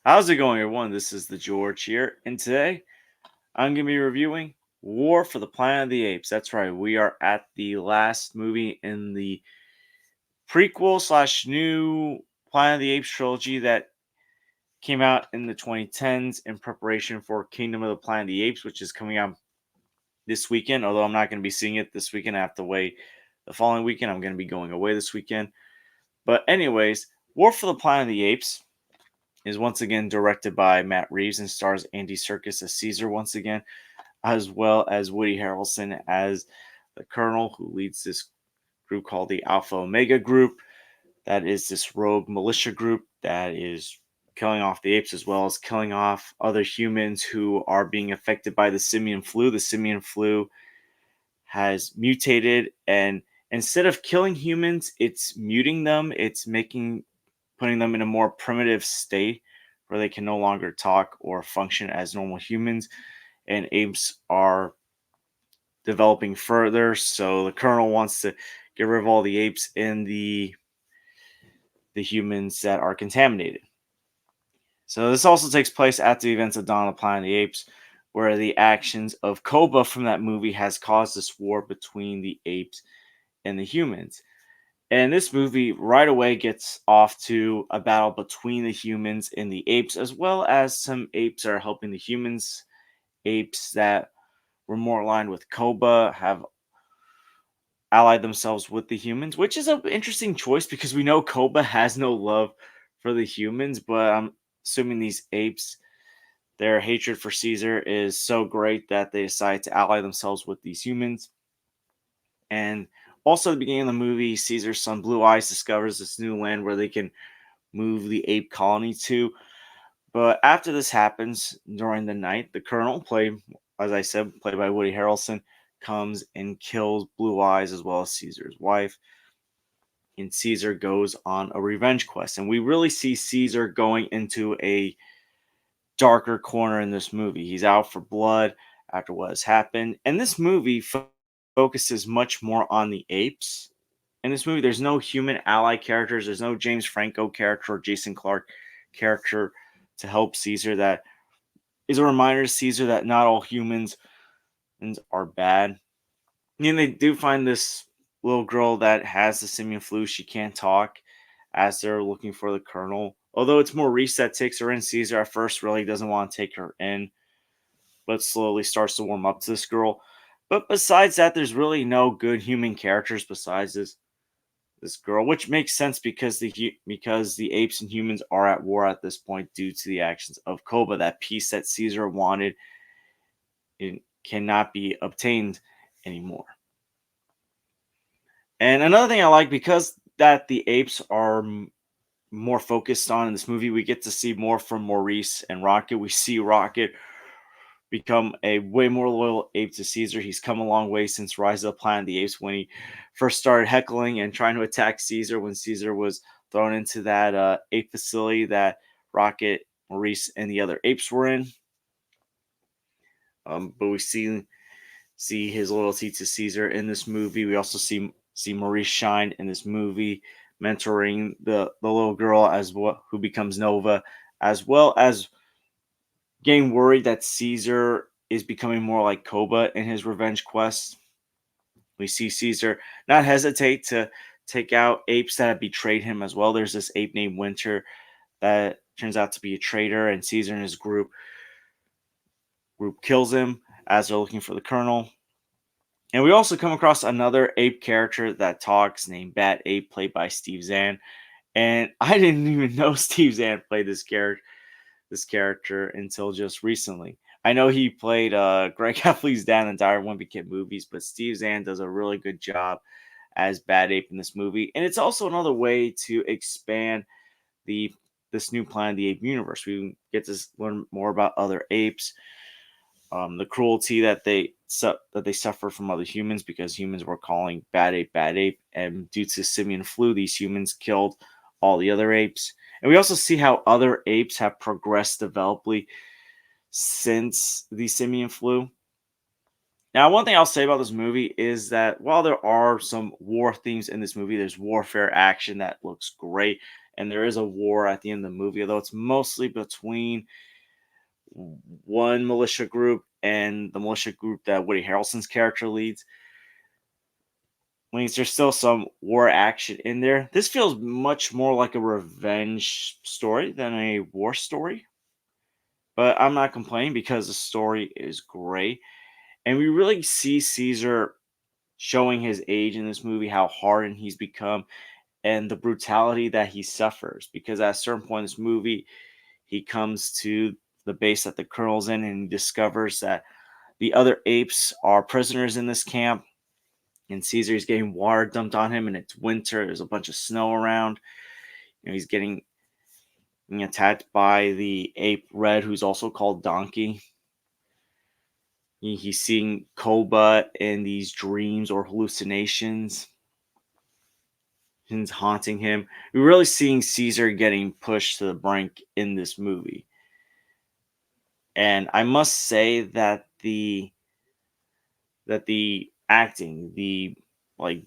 How's it going, everyone? This is the George here, and today I'm going to be reviewing War for the Planet of the Apes. That's right, we are at the last movie in the prequel slash new Planet of the Apes trilogy that came out in the 2010s in preparation for Kingdom of the Planet of the Apes, which is coming out this weekend. Although I'm not going to be seeing it this weekend, I have to wait the following weekend. I'm going to be going away this weekend. But, anyways, War for the Planet of the Apes is once again directed by Matt Reeves and stars Andy Serkis as Caesar once again, as well as Woody Harrelson as the Colonel, who leads this group called the Alpha Omega Group. That is this rogue militia group that is killing off the apes as well as killing off other humans who are being affected by the simian flu. The simian flu has mutated, and instead of killing humans, it's muting them. It's making putting them in a more primitive state where they can no longer talk or function as normal humans, and apes are developing further. So the colonel wants to get rid of all the apes and the humans that are contaminated. So this also takes place after the events of Dawn of the Planet of the Apes, where the actions of Koba from that movie has caused this war between the apes and the humans. And this movie right away gets off to a battle between the humans and the apes, as well as some apes are helping the humans. Apes that were more aligned with Koba have allied themselves with the humans, which is an interesting choice because we know Koba has no love for the humans, but I'm assuming these apes, their hatred for Caesar is so great that they decide to ally themselves with these humans. And also, at the beginning of the movie, Caesar's son Blue Eyes discovers this new land where they can move the ape colony to. But after this happens during the night, the Colonel, played, as I said, played by Woody Harrelson, comes and kills Blue Eyes as well as Caesar's wife. And Caesar goes on a revenge quest. And we really see Caesar going into a darker corner in this movie. He's out for blood after what has happened. And this movie focuses much more on the apes. In this movie, there's no human ally characters. There's no James Franco character or Jason Clark character to help Caesar. That is a reminder to Caesar that not all humans are bad. And they do find this little girl that has the simian flu. She can't talk as they're looking for the colonel. Although it's Maurice that takes her in, Caesar at first really doesn't want to take her in, but slowly starts to warm up to this girl. But besides that, there's really no good human characters besides this girl, which makes sense because the apes and humans are at war at this point due to the actions of Koba. That peace that Caesar wanted, it cannot be obtained anymore. And another thing I like, because that the apes are more focused on in this movie, we get to see more from Maurice and Rocket. We see Rocket become a way more loyal ape to Caesar. He's come a long way since Rise of the Planet of the Apes, when he first started heckling and trying to attack Caesar when Caesar was thrown into that ape facility that Rocket, Maurice, and the other apes were in. But we see his loyalty to Caesar in this movie. We also see Maurice shine in this movie, mentoring the little girl as well, who becomes Nova, as well as getting worried that Caesar is becoming more like Koba in his revenge quest. We see Caesar not hesitate to take out apes that have betrayed him as well. There's this ape named Winter that turns out to be a traitor, and Caesar and his group kills him as they're looking for the colonel. And we also come across another ape character that talks named Bat Ape, played by Steve Zahn. And I didn't even know Steve Zahn played this character until just recently. I know he played Greg Heffley's dad in Dire Wimpy Kid movies, but Steve Zahn does a really good job as Bad Ape in this movie. And it's also another way to expand the this new Planet of the Ape universe. We get to learn more about other apes, the cruelty that they suffer from other humans because humans were calling bad ape, and due to simian flu, these humans killed all the other apes. And we also see how other apes have progressed developmentally since the simian flu. Now, one thing I'll say about this movie is that while there are some war themes in this movie, there's warfare action that looks great. and there is a war at the end of the movie, although it's mostly between one militia group and the militia group that Woody Harrelson's character leads. Means there's still some war action in there. This feels much more like a revenge story than a war story, but I'm not complaining because the story is great. And we really see Caesar showing his age in this movie, how hardened he's become, and the brutality that he suffers. Because at a certain point in this movie, he comes to the base that the colonel's in and he discovers that the other apes are prisoners in this camp. And Caesar is getting water dumped on him, and it's winter. There's a bunch of snow around. He's getting attacked by the ape Red, who's also called Donkey. He's seeing Koba in these dreams or hallucinations. And haunting him. We're really seeing Caesar getting pushed to the brink in this movie. And I must say that the acting, the like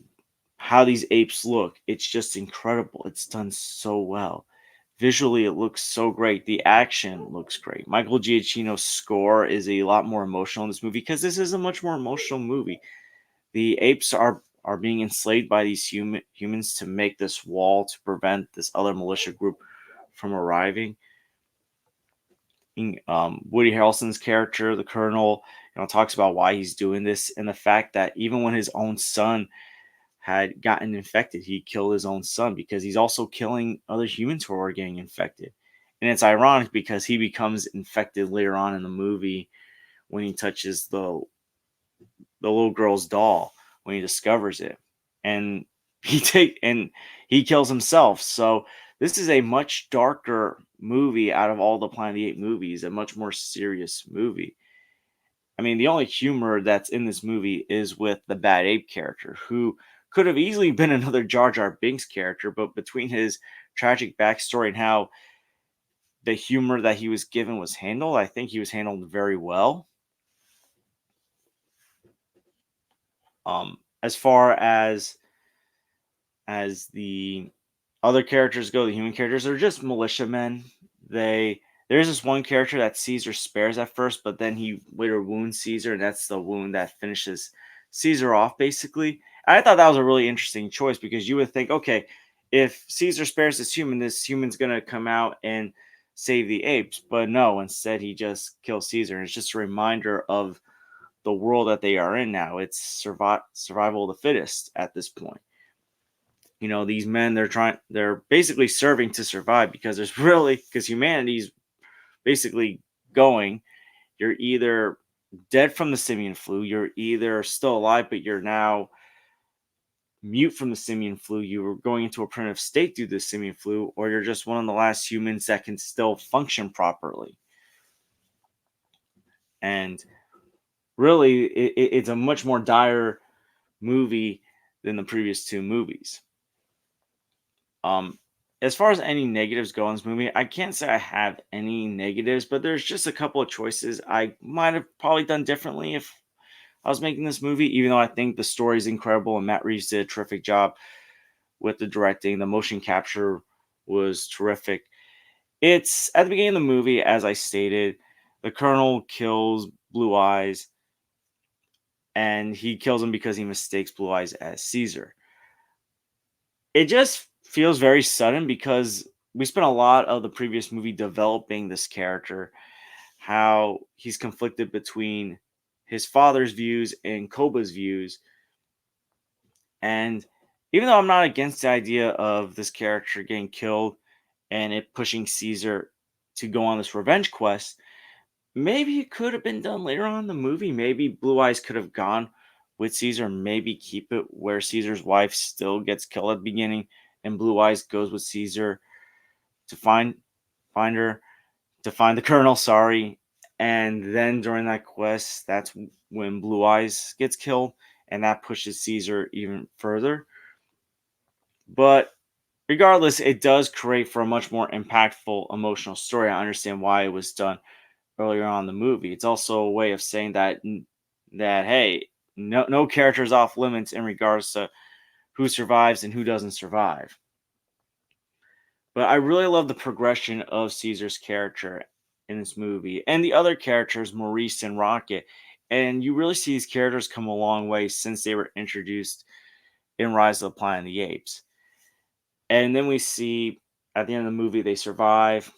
how these apes look, it's just incredible. It's done so well. Visually, it looks so great. The action looks great. Michael Giacchino's score is a lot more emotional in this movie because this is a much more emotional movie. The apes are being enslaved by these humans to make this wall to prevent this other militia group from arriving. Woody Harrelson's character, the Colonel, talks about why he's doing this and the fact that even when his own son had gotten infected, he killed his own son because he's also killing other humans who are getting infected. And it's ironic because he becomes infected later on in the movie when he touches the little girl's doll when he discovers it, and he kills himself. So this is a much darker movie out of all the Planet of the Apes movies, a much more serious movie. I mean, the only humor that's in this movie is with the Bad Ape character, who could have easily been another Jar Jar Binks character, but between his tragic backstory and how the humor that he was given was handled, I think he was handled very well. As far as the other characters go, the human characters are just militiamen. There's this one character that Caesar spares at first, but then he later wounds Caesar, and that's the wound that finishes Caesar off, basically. I thought that was a really interesting choice because you would think, okay, if Caesar spares this human's gonna come out and save the apes, but no, instead he just kills Caesar. And it's just a reminder of the world that they are in now. It's survival of the fittest at this point. These men, they're basically serving to survive because humanity's basically going. You're either dead from the simian flu, you're either still alive but you're now mute from the simian flu, you were going into a primitive state due to the simian flu, or you're just one of the last humans that can still function properly. And really, it's a much more dire movie than the previous two movies. Um, as far as any negatives go in this movie, I can't say I have any negatives, but there's just a couple of choices I might have probably done differently if I was making this movie, even though I think the story is incredible and Matt Reeves did a terrific job with the directing. The motion capture was terrific. It's at the beginning of the movie, as I stated, the Colonel kills Blue Eyes, and he kills him because he mistakes Blue Eyes as Caesar. It just feels very sudden because we spent a lot of the previous movie developing this character, how he's conflicted between his father's views and Koba's views. And even though I'm not against the idea of this character getting killed and it pushing Caesar to go on this revenge quest, maybe it could have been done later on in the movie. Maybe Blue Eyes could have gone with Caesar, maybe keep it where Caesar's wife still gets killed at the beginning and Blue Eyes goes with Caesar to find her, to find the Colonel, sorry. And then during that quest, that's when Blue Eyes gets killed, and that pushes Caesar even further. But regardless, it does create for a much more impactful emotional story. I understand why it was done earlier on in the movie. It's also a way of saying that hey, no character is off limits in regards to who survives and who doesn't survive. But I really love the progression of Caesar's character in this movie and the other characters, Maurice and Rocket. And you really see these characters come a long way since they were introduced in Rise of the Planet of the Apes. And then we see at the end of the movie they survive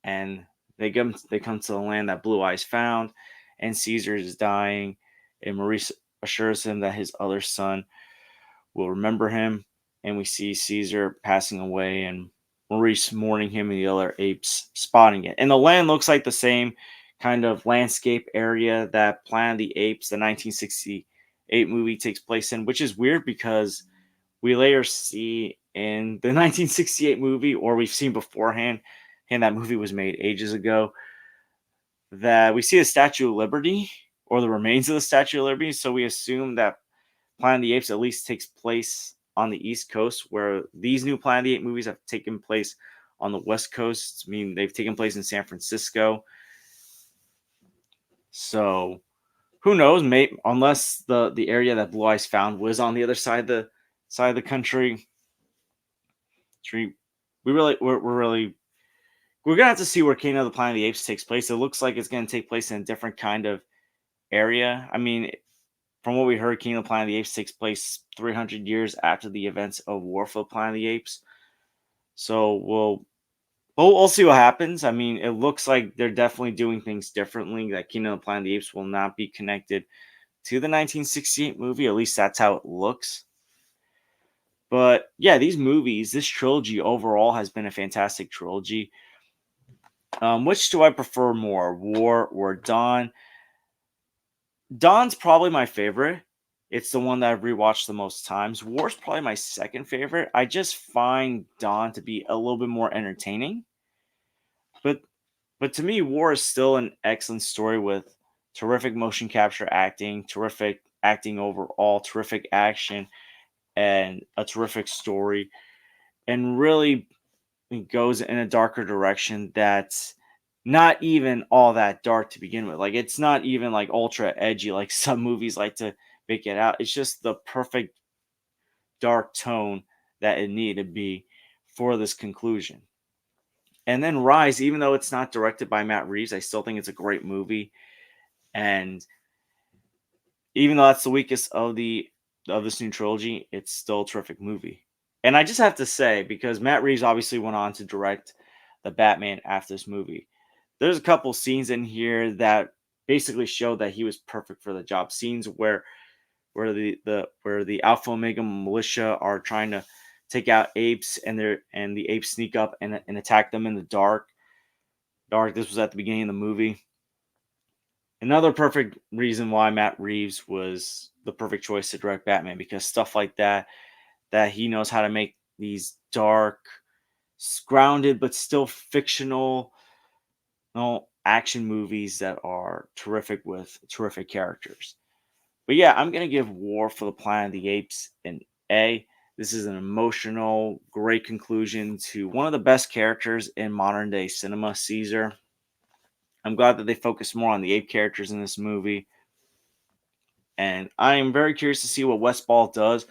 and they come to the land that Blue Eyes found, and Caesar is dying, and Maurice assures him that his other son will remember him, and we see Caesar passing away and Maurice mourning him and the other apes spotting it. And the land looks like the same kind of landscape area that Planet of the Apes, the 1968 movie, takes place in, which is weird because we later see in the 1968 movie, or we've seen beforehand, and that movie was made ages ago, that we see the Statue of Liberty or the remains of the Statue of Liberty. So we assume that Planet of the Apes at least takes place on the East Coast, where these new Planet of the Apes movies have taken place on the West Coast. I mean, they've taken place in San Francisco. So who knows? Maybe unless the area that Blue Eyes found was on the other side of the country. We're gonna have to see where Kingdom of the Planet of the Apes takes place. It looks like it's gonna take place in a different kind of area. I mean, from what we heard, Kingdom of the Planet of the Apes takes place 300 years after the events of War for the Planet of the Apes. So we'll see what happens. I mean, it looks like they're definitely doing things differently. That Kingdom of the Planet of the Apes will not be connected to the 1968 movie. At least that's how it looks. But yeah, these movies, this trilogy overall has been a fantastic trilogy. Which do I prefer more, War or Dawn? Dawn's probably my favorite. It's the one that I've rewatched the most times. War's probably my second favorite. I just find Dawn to be a little bit more entertaining. But to me, War is still an excellent story with terrific motion capture acting, terrific acting overall, terrific action, and a terrific story. And really goes in a darker direction that's not even all that dark to begin with. Like it's not even like ultra edgy like some movies like to make it out. It's just the perfect dark tone that it needed to be for this conclusion. And then Rise, even though it's not directed by Matt Reeves, I still think it's a great movie. And even though that's the weakest of this new trilogy, it's still a terrific movie. And I just have to say, because Matt Reeves obviously went on to direct the Batman after this movie, there's a couple scenes in here that basically show that he was perfect for the job. Scenes where the Alpha Omega militia are trying to take out apes, and the apes sneak up and attack them in the dark. This was at the beginning of the movie. Another perfect reason why Matt Reeves was the perfect choice to direct Batman, because stuff like that he knows how to make these dark, grounded but still fictional action movies that are terrific with terrific characters. But yeah, I'm gonna give War for the Planet of the Apes an A. This is an emotional, great conclusion to one of the best characters in modern day cinema, Caesar. I'm glad that they focus more on the ape characters in this movie. And I am very curious to see what Westball does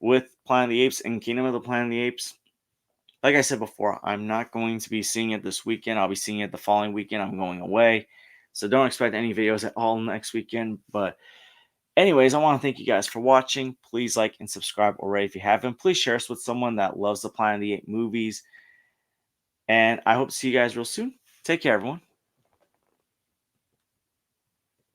with Planet of the Apes and Kingdom of the Planet of the Apes. Like I said before, I'm not going to be seeing it this weekend. I'll be seeing it the following weekend. I'm going away. So don't expect any videos at all next weekend. But anyways, I want to thank you guys for watching. Please like and subscribe already if you haven't. Please share us with someone that loves the Planet of the Apes movies. And I hope to see you guys real soon. Take care, everyone.